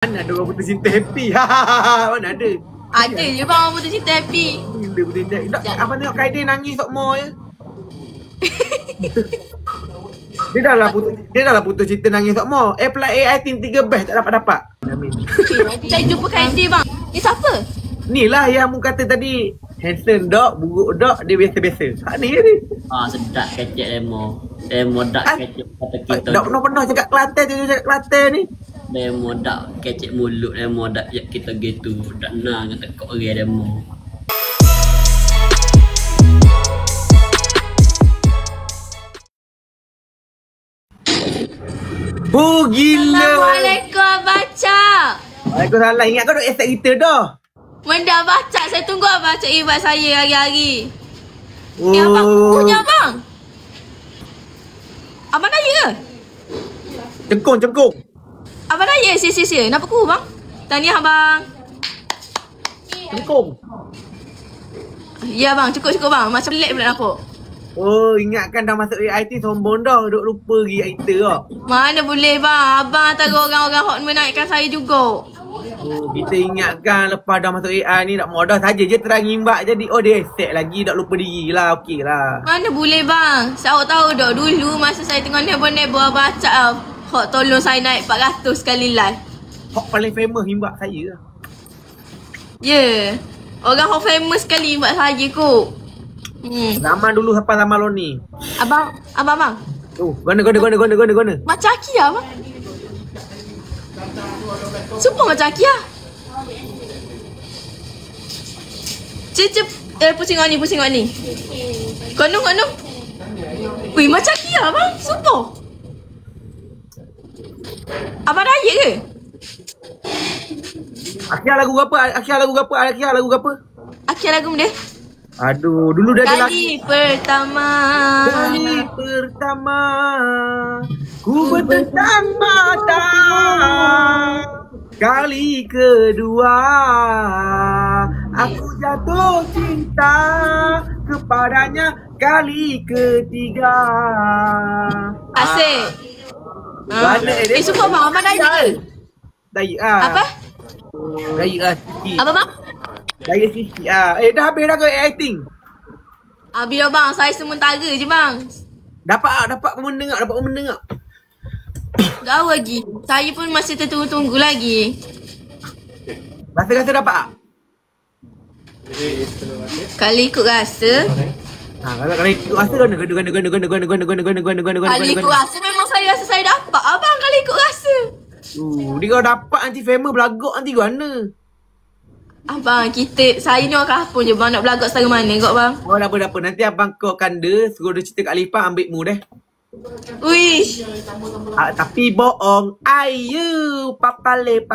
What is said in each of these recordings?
Mana ada orang putus cinta happy? Mana ada? Ada je bang orang putus cinta happy. Bila putus cinta. Abang tengok Kaidin nangis sok more je. Dia dah lah putus cinta nangis sok more. Apply AI team 3 best tak dapat-dapat. Saya jumpa Kaidin bang. Ni siapa? Ni lah yang mu kata tadi. Handsome dog, buruk dog, dia biasa-biasa. Hak ni ni. Sedap kecek Demo. Demo dak kecek kata kita. Tak pernah cakap Kelantan je cakap Kelantan ni. Demo dak kecek mulut, Demo dak kita gitu. Dak nak kata kok orang Demo. Oh gila. Assalamualaikum baca. Waalaikumsalam. Ingat kau duk accept kita dah. Mendak baca, saya tunggu abang cak Ibat saya hari-hari. Oh. Ni abang, punya abang. Abang raya ke? Cengkung. Abang raya sia-sia. Nampak ku bang? Tahniah abang. Cengkung. Ya bang, cukup bang. Macam pelik pula nampak. Oh, ingatkan dah masuk AIT sombong dah. Duk lupa pergi kita tak? Mana boleh bang. Abang antara orang-orang hot menaikkan saya juga. Oh, kita ingatkan lepas dah masuk AI ni nak modal saja je terang imbak jadi dia accept lagi tak lupa diri lah. Okey lah. Mana boleh bang. Saya tahu dah dulu masa saya tengah nebo-nebo abang acak hot tolong saya naik 400 sekali live. Hot paling famous imbak saya lah. Ya. Orang hot famous sekali imbak saya kot. Zaman dulu sampai zaman lo ni. Abang. Oh, gona. Macam Akia bang. Sumpah macam Akia. Cep. Pusing ni. Kono. Wih, macam Akia bang. Sumpah. Abang raya ke? Akia lagu apa? Akia lagu dia. Aduh, dulu dah ada Kali pertama ku bertentang mata. Kali kedua aku jatuh cinta kepadanya. Kali ketiga. Asyik. Sumpah bang, abang raya ke? Raya ah. Apa? Raya ah sikit. Apa bang? Raya sikit ah. Dah habis dah ke acting? Habis dah bang, saya sementara je bang. Dapat pemenang tak? Gak lagi. Saya pun masih tertunggu-tunggu lagi. Rasa dapat tak? Kali ikut rasa. Kalau ikut rasa gana. Kali ikut rasa memang saya rasa saya dapat. Abang kali ikut rasa. Dia kalau dapat nanti famous belagak nanti gana. Abang saya ni orang kampung je bang. Nak belagak setara mana kot bang? Oh dah apa. Nanti abang kau kanda suruh dia cerita kat Alifah ambil mu deh. Wish. Tapi bohong. Ayu papale.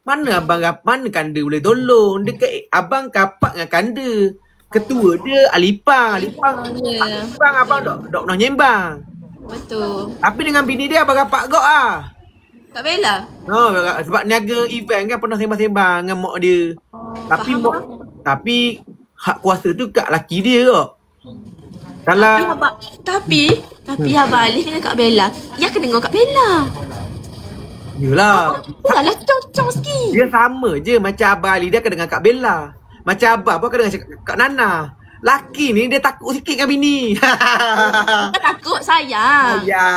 Mana abang mana kanda boleh tolong. Dekat abang kapak dengan kanda. Ketua dia Alifah. Alifah abang dok pernah nyembang. Betul. Tapi dengan bini dia abang kapak gok ah. Kak Bella? No, sebab niaga event kan pernah sembang-sembang dengan mak dia. Tapi hak kuasa tu kat laki dia kok. Kalau Tapi abang Alif dengan Kak Bella. Ya kena dengan Kak Bella. Yelah. Taklah cocok sikit. Dia sama je macam Abang Ali dia akan dengan Kak Bella. Macam Abang pun akan dengan Kak Nana. Laki ni dia takut sikit dengan bini. Bukan takut sayang. Ya.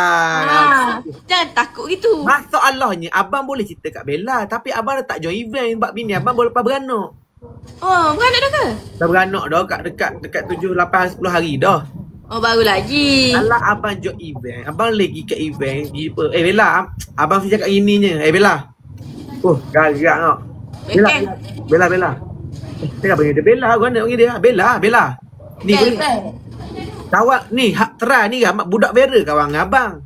Jangan takut gitu. Masalahnya abang boleh cerita kat Bella tapi abang dah tak join event sebab bini abang boleh lepas beranak. Oh, beranak dah ke? Dah beranak dah dekat 7, 8, 10 hari dah. Oh, baru lagi. Kalau abang join event, abang lagi kat event. Bella, abang mesti cakap ininya. Bella. Oh, garak tau. Bella. Tengah panggil dia Bella, gua nak panggil dia Bella. Ni kawan ni hak tera ni ramai budak Vera kawan abang.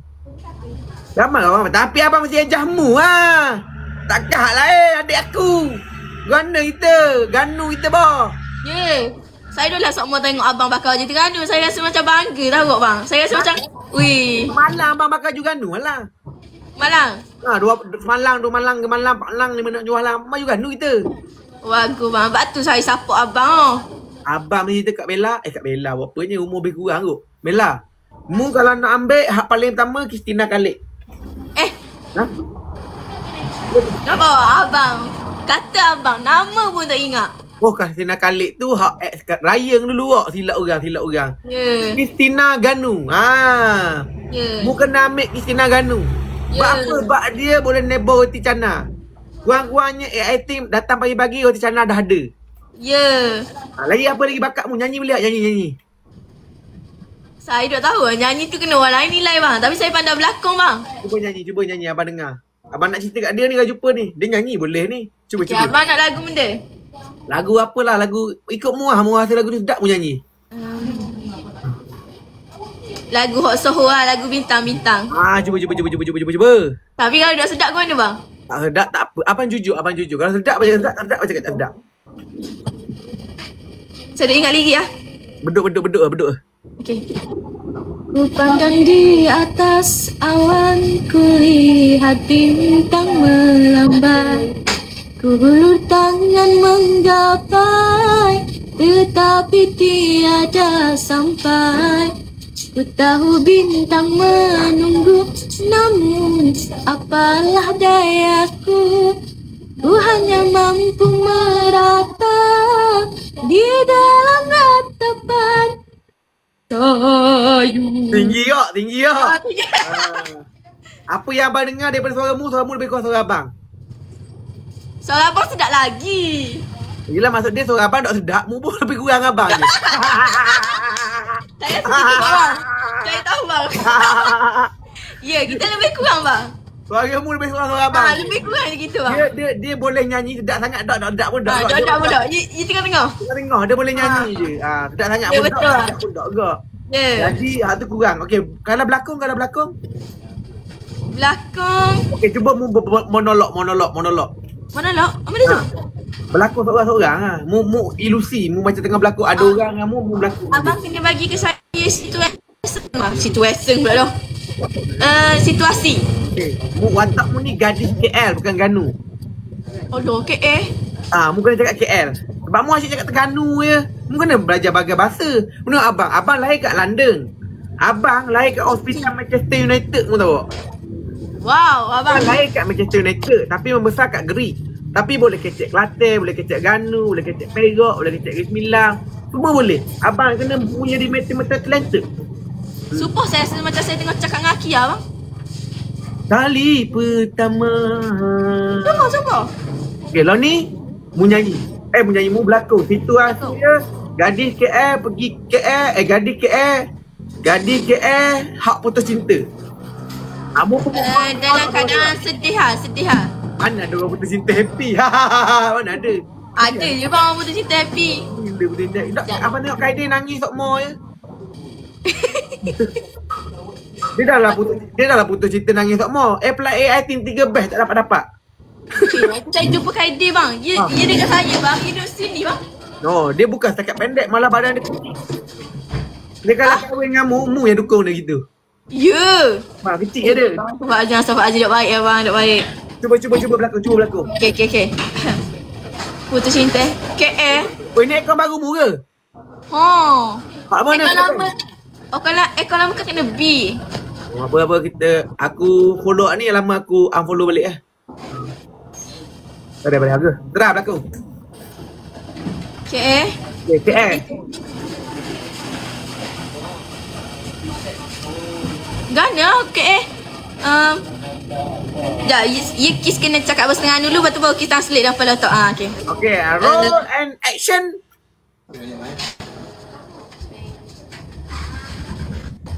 Ramai kawan tapi abang mesti ajahmu ah. Takkan hak lain adik aku. Ganu kita boh. Ya. Saya dah lah sok mau tengok abang bakar je terganu. Saya rasa macam bangga tahu bang. Saya rasa macam wih. Malang abang bakar juga ganu lah. Malang. Dua Malang ke Malang, Pak Lang ni mana jual lah. Mai juga ganu kita. Bagus bang. Sebab tu saya support abang. Abang mesti cerita kat Bella. Berapanya umur lebih kurang kot. Bella. Mu kalau nak ambil hak paling pertama Christina Khalid. Ha? Apa abang? Kata abang, nama pun tak ingat. Oh, Christina Khalid tu hak ex Ryan dulu silap orang. Ya. Christina Ganu. Ya. Mu kena ambil Christina Ganu. Sebab Ya. apa? Sebab dia boleh nebor roti canai. Kurang-kurangnya AI team datang pagi-pagi roti canai dah ada. Ya. Lagi apa lagi bakat mu? Nyanyi boleh tak? Nyanyi. Saya tak tahu lah, nyanyi tu kena orang lain nilai bang. Tapi saya pandai berlakon bang. Cuba nyanyi abang dengar. Abang nak cerita kat dia ni, kau jumpa ni. Dia nyanyi boleh ni. Cuba. Abang nak lagu benda? Lagu apalah, lagu ikut mu rasa lagu ni sedap mu nyanyi. Lagu Hot Soho lah, lagu bintang-bintang. Cuba. Tapi kalau dah sedap ke mana bang? Tak sedap tak apa. Abang jujur. Kalau sedap macam sedap, tak sedap macam tak sedap. Saya dah ingat lagi lah. Beduk. Okay. Ku pandang di atas awan, ku lihat bintang melambai. Ku hulur tangan menggapai, tetapi tiada sampai. Ku tahu bintang menunggu, namun apalah dayaku. Ku hanya mampu meratap di dalam ratapan kayu. Tinggi kok. Apa yang abang dengar daripada suara mu lebih kurang suara abang. Suara abang sedap lagi. Yelah, maksud dia suara abang tak sedap, mu pun lebih kurang abang je. Saya sedikit bang. Saya tahu bang. Ya, kita lebih kurang bang. Suara mu lebih kurang suara abang. Lebih kurang je gitu bang. Dia boleh nyanyi sedap sangat, tak pun tak. Dah pun tak. You tengah-tengah. Tengah dia boleh nyanyi je. Sedap sangat Ya, pun betul. tak pun tak juga. Ya. Jadi hak tu kurang. Okey, kalau berlakon. Belakang. Okey, cuba mu monolog. Mana lah? Apa dia tu? Berlakon seorang-seorang Mu ilusi, mu macam tengah berlakon ada orang dengan mu berlakon. Abang kena bagi ke saya situasi pula dah. Situasi. Okey, mu watak mu ni gadis KL bukan Ganu. Aduh, Mu kena cakap KL. Sebab mu asyik cakap Terengganu je. Mu kena belajar bagai bahasa. Menurut abang lahir kat London. Abang lahir kat hospital Manchester United, mu tahu tak? Wow, abang. Abang lahir kat Manchester United tapi membesar kat Gerik. Tapi boleh kecek Kelantan, boleh kecek Ganu, boleh kecek Perak, boleh kecek Negeri Sembilan. Semua boleh. Abang kena punya di mata talented. Sumpah saya rasa macam saya tengah cakap dengan Aki lah bang. Kali pertama. Sumpah. Okay, lo ni mu nyanyi. Mu berlakon. Situasi dia gadis KL pergi KL, gadis KL hak putus cinta. Mu pun Dalam keadaan sedih lah. mana ada orang putus cinta happy? Mana ada? Ada je bang orang putus cinta happy. Bila putus cinta. Abang tengok Kaidin nangis sokmo je. Dia dah lah putus cinta nangis sokmo. Apply AI team 3 best tak dapat. Saya jumpa Kaidi bang. Dia dekat saya bang. Dia duduk sini bang. No, dia bukan setakat pendek, malah badan dia kecil. Dia kalau kahwin dengan mu yang dukung dia gitu. Ya. Kecil je dia. Sahabat Aziz duk baik ya bang. Duk baik. Cuba berlakon. Okay. Putus cinta. KL. Oh, ini akaun baru mu ke? Hak mana? Ekor lama. Ekor lama kan kena B. Apa aku follow ni lama aku unfollow balik lah. Balik harga. Terah berlakon. KL. KL. Gana KL. Ya Kiss kena cakap bahasa Terengganu dulu. Lepas tu baru Kiss translate dah pada otak. Okay. Okay, roll and action.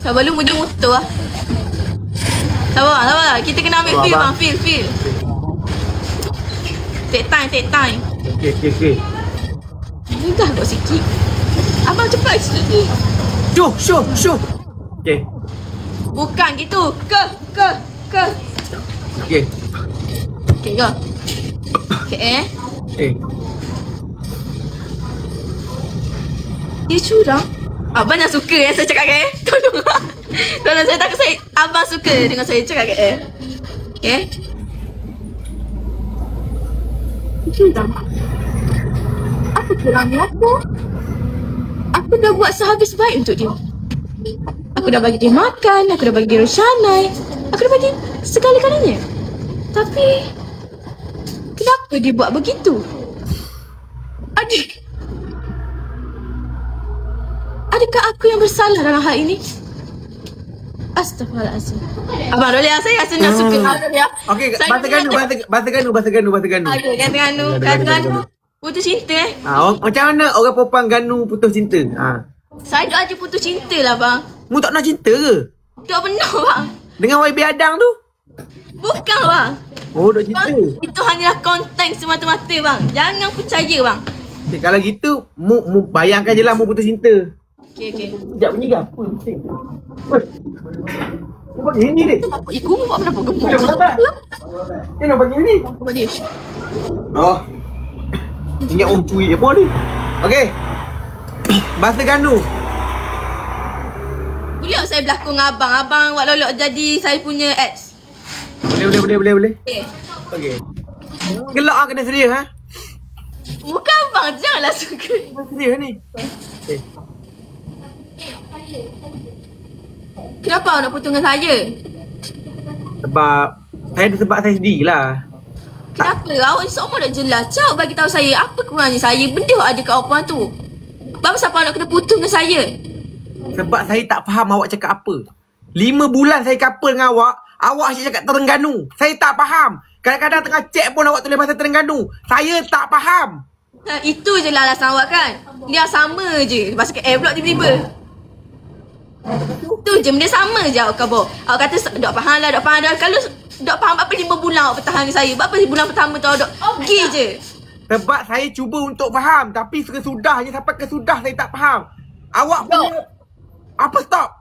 Sabar lu muncul motor lah. Sabar. Kita kena ambil feel bang. Feel. Take time. Okay. Mudah kok sikit. Abang cepat sikit. Show. Okay. Bukan gitu. Ke. Okay, go. Okay. Dia curang. Abang yang suka saya cakap Tolong saya takut abang suka dengan saya cakap Okay. Curang. Apa kurangnya aku? Aku dah buat sehabis baik untuk dia. Aku dah bagi dia makan, aku dah bagi dia Roshanai, aku dah bagi segala-galanya. Tapi Kenapa dia buat begitu? Adakah aku yang bersalah dalam hal ini? Astaghfirullahaladzim. Abang boleh lah, saya rasa nak suka. Okey, bahasa Ganu. Okey, kata Ganu. Putus cinta Macam mana orang perempuan Ganu putus cinta? Saya duk aja putus cinta lah bang. Mu tak nak cinta ke? Duk benar bang. Dengan YB Adang tu? Bukan bang. Oh, duk cinta. Bang, itu hanyalah konten semata-mata bang. Jangan percaya bang. Okay, kalau gitu, mu bayangkan je lah mu putus cinta. Okey. Sekejap bunyi ke apa? Mu bagi ini ni. Iku buat kenapa gemuk? Dia nak bagi ini. Apa dia? Oh. Ingat cuy apa ni? Okey. Bahasa Ganu. Boleh tak saya berlakon dengan abang? Abang buat lolok jadi saya punya ex. Boleh. Okey. Gelak kena serius Bukan abang, janganlah suka. Serius ni. Okay. Kenapa awak nak putus dengan saya? Sebab saya sendirilah. Kenapa? Awak semua dah jelas. Cak bagi tahu saya apa kurangnya saya. Benda ada kat perempuan tu. Bapak siapa nak kena putus dengan saya? Sebab saya tak faham awak cakap apa. 5 bulan saya couple dengan awak asyik cakap Terengganu. Saya tak faham. Kadang-kadang tengah chat pun awak tulis bahasa Terengganu. Saya tak faham. Itu je lah alasan awak kan. Dia sama je. Lepas ke pula tiba-tiba. Itu je, benda sama je awak kata. Awak kata dok faham lah. Kalau dok faham apa 5 bulan awak bertahan dengan saya. Apa bulan pertama tu awak dok pergi je. Sebab saya cuba untuk faham. Tapi sesudahnya sampai kesudah saya tak faham. Awak punya apa stop?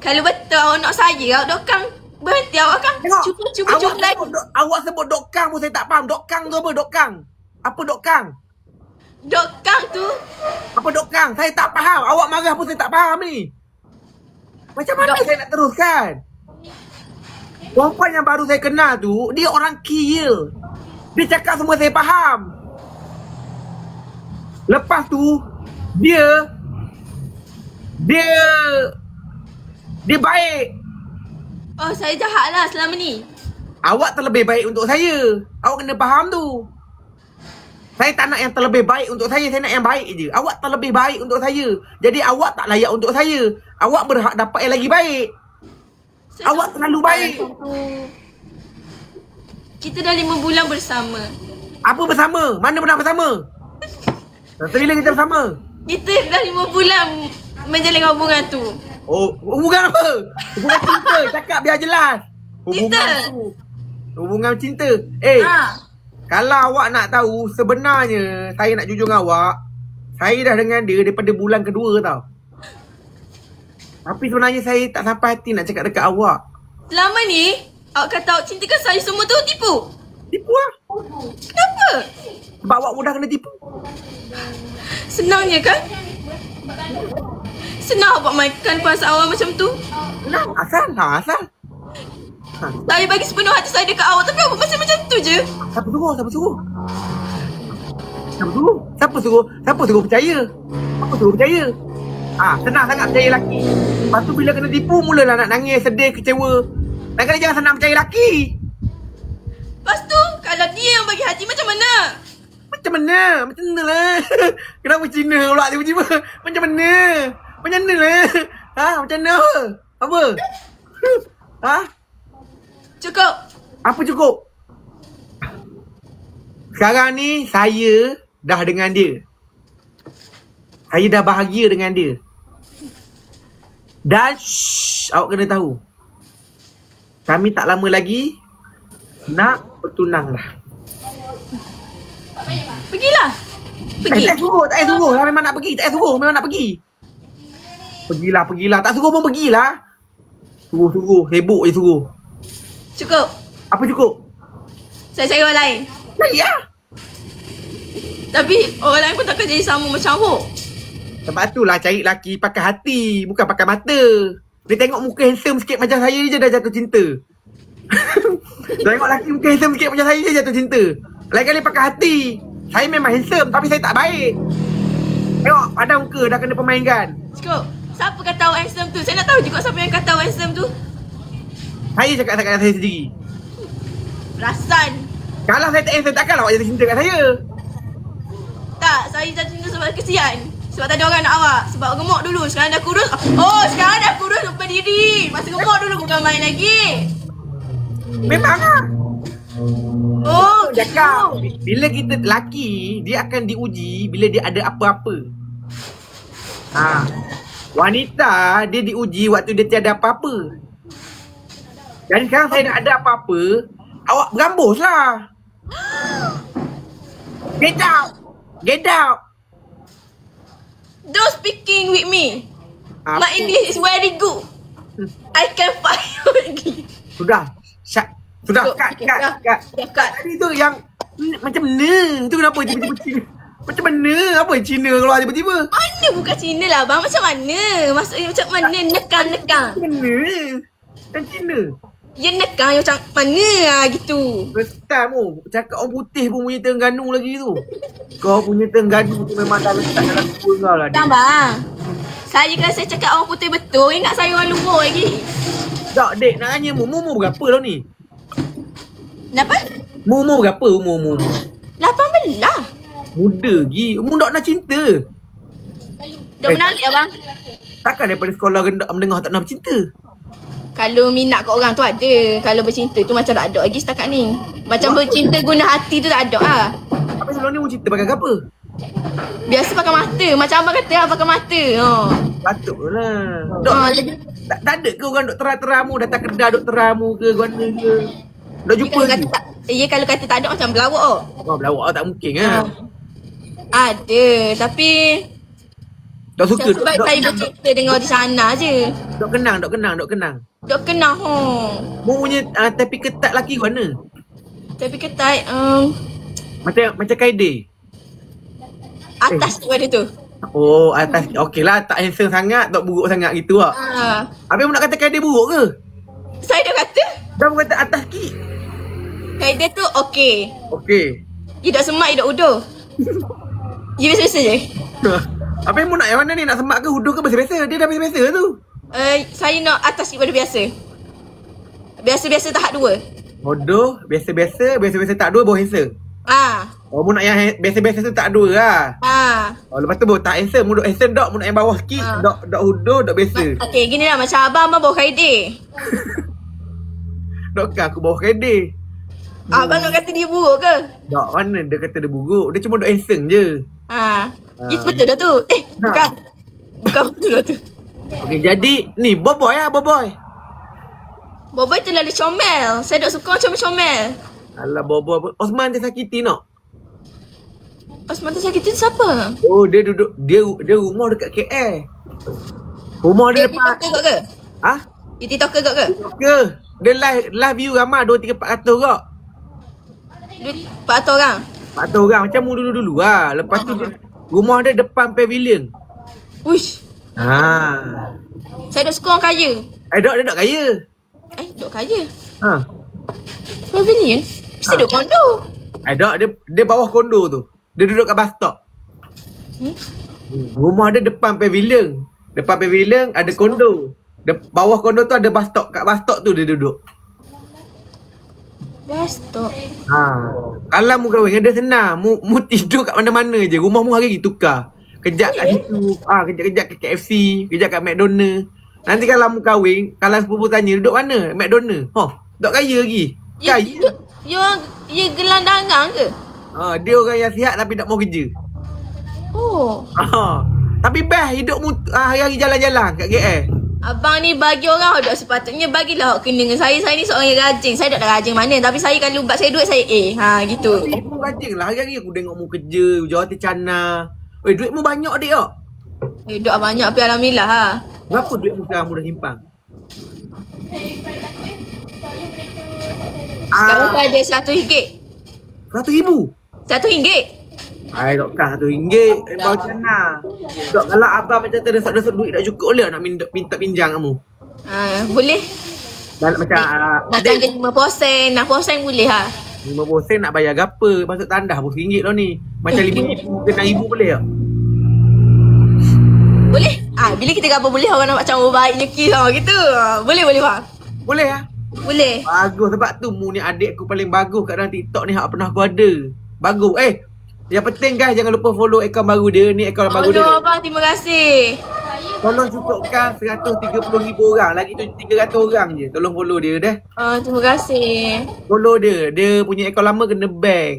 Kalau betul awak nak saya, awak dokang berhenti awak kan. Cuba lagi. Awak sebut dokang pun saya tak faham. Dokang tu apa dokang? Apa dokang? Dokang tu? Apa dokang? Saya tak faham. Awak marah pun saya tak faham ni. Macam mana saya nak teruskan? Perempuan yang baru saya kenal tu, dia orang kira. Dia cakap semua saya faham. Lepas tu, dia baik. Oh, saya jahat lah selama ni. Awak terlebih baik untuk saya. Awak kena faham tu. Saya tak nak yang terlebih baik untuk saya. Saya nak yang baik je. Awak terlebih baik untuk saya. Jadi awak tak layak untuk saya. Awak berhak dapat yang lagi baik. Awak terlalu baik. Kita dah 5 bulan bersama. Apa bersama? Mana pernah bersama? Bila kita bersama? Kita dah 5 bulan menjalin hubungan tu. Oh, hubungan apa? Hubungan cinta. Cakap biar jelas. Hubungan cinta. Kalau awak nak tahu, sebenarnya saya nak jujur dengan awak, saya dah dengan dia daripada bulan kedua tau. Tapi sebenarnya saya tak sampai hati nak cakap dekat awak. Selama ni, awak kata awak cintakan saya, semua tu tipu? Tipu lah. Kenapa? Sebab awak mudah kena tipu. Senangnya kan? Senang awak mainkan perasaan awak macam tu? Senang, asal. Saya bagi sepenuh hati saya dekat awak, tapi awak masih macam tu je. Siapa suruh percaya? Senang sangat percaya lelaki. Lepas tu bila kena tipu, mulalah nak nangis, sedih, kecewa. Kadang-kadang jangan senang percaya lelaki. Lepas tu, kalau dia yang bagi hati macam mana? Macam mana lah. Kenapa Cina pula tiba-tiba? Macam mana lah. Macam mana? Apa? Cukup. Apa cukup? Sekarang ni saya dah dengan dia. Saya dah bahagia dengan dia. Dan awak kena tahu, kami tak lama lagi nak bertunang lah. Pergilah. Pergi. Tak suruh. Memang nak pergi. Pergilah. Tak suruh pun pergilah. Suruh. Hebuk je suruh. Cukup. Apa cukup? Saya cari orang lain. Ya. Tapi orang lain pun takkan jadi sama macam awak. Sebab itulah cari lelaki pakai hati, bukan pakai mata. Dia tengok muka handsome sikit macam saya je dah jatuh cinta. Tengok lelaki muka handsome sikit macam saya je jatuh cinta. Lain kali pakai hati. Saya memang handsome tapi saya tak baik. Tengok pada muka dah kena permainkan. Cukup. Siapa kata awak handsome tu? Saya nak tahu juga siapa yang kata awak handsome tu. Saya cakap saya sendiri. Perasan. Kalau saya tak handsome, takkan awak jatuh cinta kat saya. Tak, saya jatuh cinta sebab kesian. Sebab tadi orang nak awak. Sebab gemuk dulu. Sekarang dah kurus. Oh, sekarang dah kurus lupa diri. Masa gemuk dulu bukan main lagi. Memang lah. Oh, Cakap, bila kita lelaki, dia akan diuji bila dia ada apa-apa. Wanita, dia diuji waktu dia tiada apa-apa. Jadi sekarang saya nak ada apa-apa, awak berambus lah. Get out! Get out! Don't speaking with me. Apa? My English is very good. I can find you English. Sudah. Sudah, Cukup, kat. dah, kat. Tadi tu yang macam mana? Tu kenapa tiba-tiba Cina? Macam mana? Apa yang Cina keluar tiba-tiba? Mana bukan Cina lah bang. Macam mana? Maksudnya macam mana? Nekang. Macam mana? Dan Cina? Ya nekang macam mana lah gitu. First time tu, cakap orang putih pun punya Terengganu lagi tu. Kau punya Terengganu tu memang dah letak dalam kepala kau lah. Tak bang. Saya kalau saya cakap orang putih betul, ingat saya orang luar lagi. Tak, dek, nak tanya umur berapa lah ni? Kenapa? Umur berapa umur? 18. Muda lagi. Umur tak nak cinta. Dah menarik lah bang. Takkan daripada sekolah rendah menengah tak nak bercinta? Kalau minat kat orang tu ada. Kalau bercinta tu macam tak ada lagi setakat ni. Macam bercinta guna hati tu tak ada lah. Apa sebelum ni bercinta pakai apa? Biasa pakai mata. Macam abang kata lah pakai mata. Patutlah. Dok, tak ada ke orang dok teramu datang kedai dok teramu ke guana ke? Dok jumpa Kalau lagi? kata tak, kalau kata tak ada macam berlawak oh. Wah, berlawak tak mungkin kan? Ada. Tapi Dok suka sebab saya bercinta dengan di sana je. Dok kenang. Dok kenal Mu punya tapi ketat laki guana. Tapi ketat Macam Kaide. atas tu ada tu. Oh, atas. Okey lah, tak handsome sangat, tak buruk sangat gitu lah. Habis mu nak kata Kaide buruk ke? Saya dah kata. Dah mu kata atas sikit. Kaedah tu okey. Okey. Dia dah semak, dia dah uduh. Dia biasa-biasa je. Apa yang mu nak yang mana ni? Nak semak ke huduh ke biasa-biasa? Dia dah biasa-biasa tu. Saya nak atas daripada biasa. Biasa-biasa tahap 2. Huduh, biasa-biasa tak dua, bawah handsome. Oh, mu nak yang biasa-biasa tu tak dua lah. Oh, lepas tu baru tak handsome. Mu duk handsome dok, mu nak yang bawah sikit. Dok huduh, dok biasa. Okey, gini lah macam abang bawa kaedah. Dok kan aku bawah Kaide. Abang nak kata dia buruk ke? Dok, mana dia kata dia buruk. Dia cuma duk handsome je. Itu betul dah tu. Bukan. Bukan betul dah tu. Okey, jadi ni boboy lah, boboy. Boboy terlalu comel. Saya duk suka comel-comel. Alah boboy. Osman dia sakiti nak. Osman tu sakit tu siapa? Oh, dia duduk dia rumah dekat KL. Rumah dia depan. TikToker kot ke? Dia TikToker kot ke? Ke? Dia live view ramai 2-3-400 kok. Dia 400 orang. 400 orang macam mu dulu lah. Lepas tu rumah dia depan pavilion. Uish. Saya duk suka orang kaya. Dok dia dok kaya. Duk kaya. Pavilion? Mesti duk kondo. Dok dia bawah kondo tu. Dia duduk kat bus stop. Rumah dia depan pavilion. Depan pavilion ada kondo. Bawah kondo tu ada bus stop. Kat bus stop tu dia duduk. Bus stop. Kalau mu kahwin dia senang. Mu tidur kat mana-mana je. Rumah mu hari ni tukar. Kejap kat situ. Kejap kat KFC. Kejap kat McDonald. Nanti kalau mu kahwin, kalau sepupu tanya duduk mana? McDonald. Duduk kaya lagi. Kaya. Ya gelandangan ke? Dia orang yang sihat tapi tak mau kerja. Tapi best hidup mu hari-hari jalan-jalan kat KL. Abang ni bagi orang dok sepatutnya bagilah hak kena dengan saya. Saya ni seorang yang rajin. Saya tak ada rajin mana. Tapi saya kalau buat saya duit saya gitu. Mu rajin lah. Hari-hari aku tengok mu kerja. Jawati cana. Duit mu banyak dek tak? Duit banyak tapi alhamdulillah Berapa duit mu sekarang mu dah simpan? Sekarang saya ada RM100. RM100,000? RM100. Takkan RM100. Bawa cana. Dok, kalau abang macam terdesak-desak duit tak cukup boleh nak minta pinjam kamu? Boleh. Macam gaji 5%, 6% boleh 5% nak bayar berapa? Masuk tandas pun RM1 lah ni. Macam RM5,000 ke RM6,000 boleh tak? Boleh. Bila kita gambar boleh orang nampak macam baiknya kita gitu. Boleh bang. Boleh lah. Boleh. Bagus sebab tu mu ni adik aku paling bagus kat dalam TikTok ni hak pernah aku ada. Bagus. Yang penting guys jangan lupa follow akaun baru dia. Ni akaun baru dia. Abang, terima kasih. Tolong cukupkan 130,000 orang. Lagi tu 300 orang je. Tolong follow dia dah. Terima kasih. Follow dia. Dia punya akaun lama kena bank.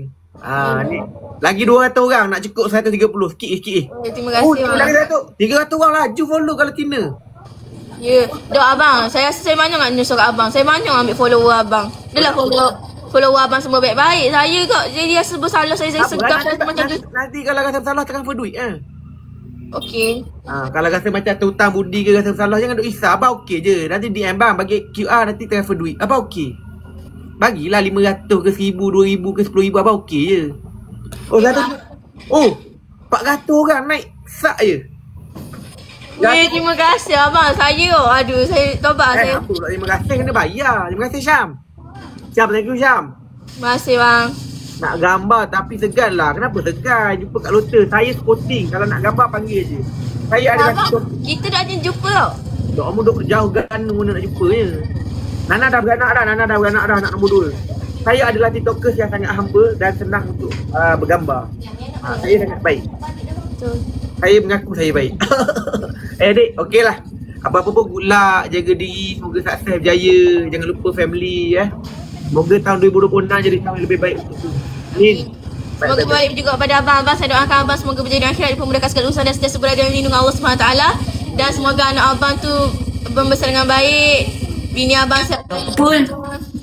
Ni. Lagi 200 orang nak cukup 130. Sikit. Terima kasih. Lagi 300 orang laju follow kalau kena. Ya. Dok abang, saya rasa saya banyak nak nyusul kat abang. Saya banyak ambil follower abang. Dah lah follower abang semua baik-baik. Saya kok jadi rasa bersalah saya segar macam tu. Nanti kalau rasa bersalah transfer duit Okey. Kalau rasa macam terhutang budi ke rasa bersalah jangan duk risau. Abang okey je. Nanti DM bang bagi QR nanti transfer duit. Abang okey. Bagilah 500 ke 1000, 2000 ke 10,000 abang okey je. Oh 400 orang naik sak je. Terima kasih abang. Saya tobat saya. Apa pula terima kasih kena bayar. Terima kasih Syam. Thank you Syam. Terima kasih bang. Nak gambar tapi segan lah. Kenapa segan? Jumpa kat Lotus. Saya sporting. Kalau nak gambar panggil je. Saya ada abang, kita dah jumpa tau. Dok kamu duk jauh ganu mana nak jumpa je. Nana dah beranak dah nak nombor 2. Saya adalah tiktokers yang sangat humble dan senang untuk bergambar. Saya sangat baik. Betul. Saya mengaku saya baik. Adik, okey lah. Apa-apa pun good luck, jaga diri, semoga sukses, berjaya. Jangan lupa family Semoga tahun 2026 jadi tahun yang lebih baik untuk tu. Amin. Semoga baik juga kepada abang. Saya doakan abang semoga berjaya di akhirat, dimudahkan segala urusan dan sentiasa berada dalam lindungan Allah SWT. Dan semoga anak abang tu membesar dengan baik. Bini abang sihat pun.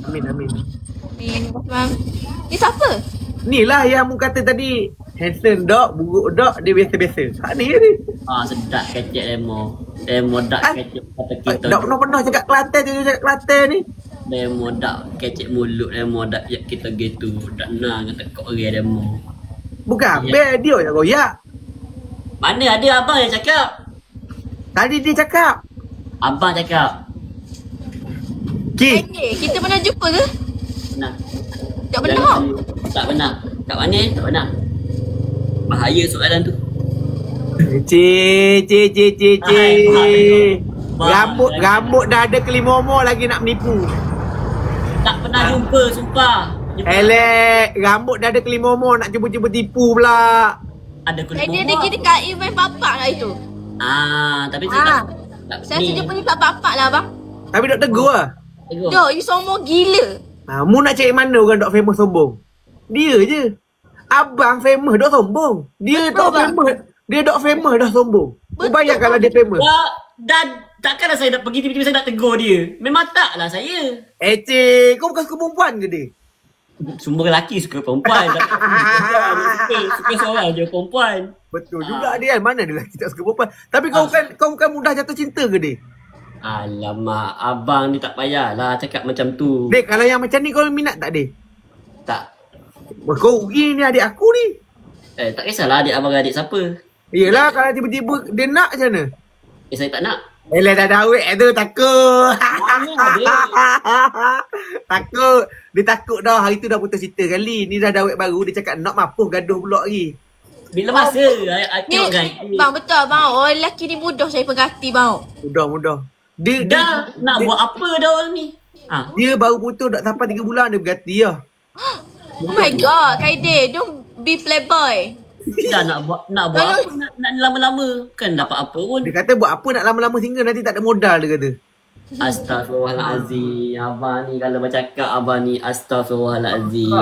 Amin. Ni siapa? Ni lah yang mu kata tadi. Handsome dog, buruk dog, dia biasa-biasa. Ni je ni. Sedap kecek Remo dak kecek kata kita. Dok pernah cakap Kelantan je cakap Kelantan ni. Remo dak kecek mulut Remo dak kita gitu. Dak nak tekok orang Remo. Bukan, dia je goyak. Mana ada abang yang cakap? Tadi dia cakap. Abang cakap. Kita pernah jumpa ke? Pernah. Tak pernah. Tak pernah. Kat mana? Tak pernah. Bahaya soalan tu. Cik. Rambut dah ada kelimomo lagi nak menipu. Tak pernah jumpa, sumpah. Elek, rambut dah ada kelimomo nak cuba-cuba tipu pula. Ada kelimomo. Dia pergi dekat event papak lah itu. Tapi saya tak saya jumpa ni papak lah bang. Tapi dok tegur lah. Dok, you sombong gila. Mu nak cari mana orang dok famous sombong? Dia je. Abang famous dok sombong. Dia dok famous. Dia dok famous dah sombong. Bayang kalau dia famous. Dan takkanlah saya nak pergi tiba-tiba saya nak tegur dia. Memang taklah saya. Cik, kau bukan suka perempuan ke dia? Semua lelaki suka perempuan. suka seorang je perempuan. Betul juga dia kan. Mana dia lelaki tak suka perempuan. Tapi kau bukan mudah jatuh cinta ke dia? Alamak, abang ni tak payahlah cakap macam tu. Dek, kalau yang macam ni kau minat tak, Dek? Tak. Kau ni adik aku ni. Tak kisahlah adik abang adik siapa. Yelah, kalau tiba-tiba dia nak macam mana? Saya tak nak. Dah dawet tu takut. Takut. Dia takut dah. Hari tu dah putus cerita kali. Ni dah dawet baru. Dia cakap nak mapuh gaduh pula lagi. Bila masa? Bang, betul bang. Orang lelaki ni mudah saya pengerti bang. Mudah. Dia nak buat apa dah orang ni? Dia baru putus dah sampai 3 bulan dia berganti lah. Oh my god, Kaide, don't be playboy. Dah nak buat apa? Nak lama-lama kan dapat apa pun. Dia kata buat apa nak lama-lama single nanti tak ada modal dia kata. Astagfirullahalazim. Abang ni kalau bercakap abang ni astagfirullahalazim.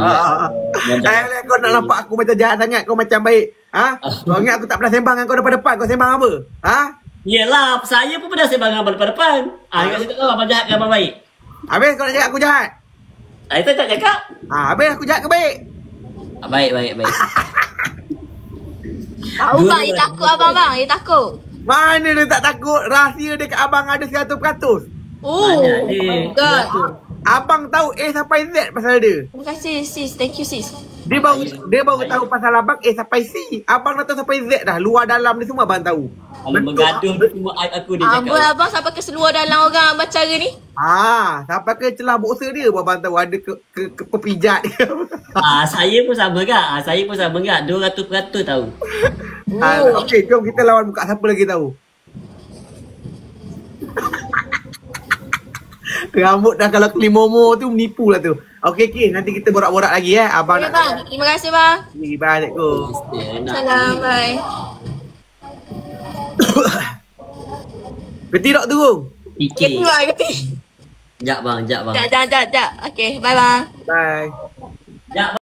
Kau nak nampak aku macam jahat sangat, kau macam baik. Kau ingat aku tak pernah sembang dengan kau depan-depan, kau sembang apa? Yelah, saya pun pernah sembang dengan abang depan-depan. Saya tak tahu abang jahat ke abang baik. Habis kau nak cakap aku jahat? Saya tak cakap. Habis aku jahat ke baik? Baik. Tahu bang, dia takut abang bang, dia takut. Mana dia tak takut? Rahsia dekat abang ada 100%. Oh, God. Abang tahu A sampai Z pasal dia. Terima kasih sis, thank you sis. Dia baru tahu pasal abang A sampai C. Abang dah tahu sampai Z dah. Luar dalam ni semua abang tahu. Kalau bergaduh ni semua aku dia cakap. Abang sampai ke seluar dalam orang abang cara ni. Sampai ke celah boxer dia abang tahu ada ke pepijat dia. Saya pun sama gak. Saya pun sama gak. 200% tahu. Okey, jom kita lawan muka siapa lagi tahu. Rambut dah kalau kelimomo tu menipu lah tu. Okey, nanti kita borak-borak lagi Abang Okay, nak bang. Terima kasih bang. Bye, Assalamualaikum. Salam, bye. Peti tak turun? Kita Fikir. keluar ke? Jap bang. Jap. Okay, bye bang. Bye. Jap